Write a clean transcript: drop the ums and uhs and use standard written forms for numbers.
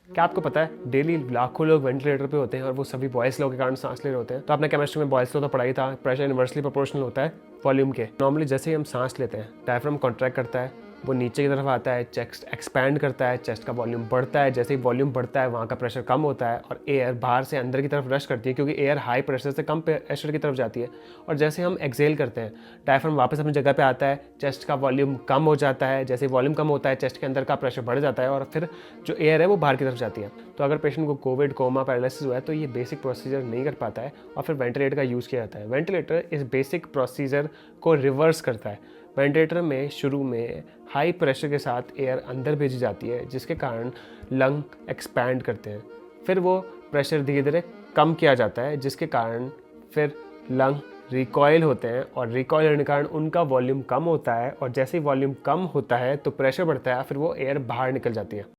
क्या आपको पता है डेली लाखों लोग वेंटिलेटर पे होते हैं और वो सभी बॉयस लो के कारण सांस ले रहे होते हैं। तो आपने केमिस्ट्री में बॉयस लो तो पढ़ाई था, प्रेशर इनवर्सली प्रोपोर्शनल होता है वॉल्यूम के। नॉर्मली जैसे ही हम सांस लेते हैं डायफ्राम कॉन्ट्रैक्ट करता है, वो नीचे की तरफ आता है, चेस्ट एक्सपैंड करता है, चेस्ट का वॉल्यूम बढ़ता है। जैसे ही वॉल्यूम बढ़ता है वहाँ का प्रेशर कम होता है और एयर बाहर से अंदर की तरफ रश करती है, क्योंकि एयर हाई प्रेशर से कम प्रेशर की तरफ जाती है। और जैसे हम एक्सेल करते हैं डायफ्राम वापस अपनी जगह पे आता है, चेस्ट का वॉल्यूम कम हो जाता है। जैसे वॉल्यूम कम होता है चेस्ट के अंदर का प्रेशर बढ़ जाता है और फिर जो एयर है वो बाहर की तरफ जाती है। तो अगर पेशेंट को कोविड, कोमा, पैरालिसिस हुआ है तो ये बेसिक प्रोसीजर नहीं कर पाता है और फिर वेंटिलेटर का यूज़ किया जाता है। वेंटिलेटर इस बेसिक प्रोसीजर को रिवर्स करता है। वेंटिलेटर में शुरू में हाई प्रेशर के साथ एयर अंदर भेजी जाती है, जिसके कारण लंग एक्सपैंड करते हैं। फिर वो प्रेशर धीरे धीरे कम किया जाता है, जिसके कारण फिर लंग रिकॉयल होते हैं और रिकॉयल होने के कारण उनका वॉल्यूम कम होता है। और जैसे ही वॉल्यूम कम होता है तो प्रेशर बढ़ता है, फिर वो एयर बाहर निकल जाती है।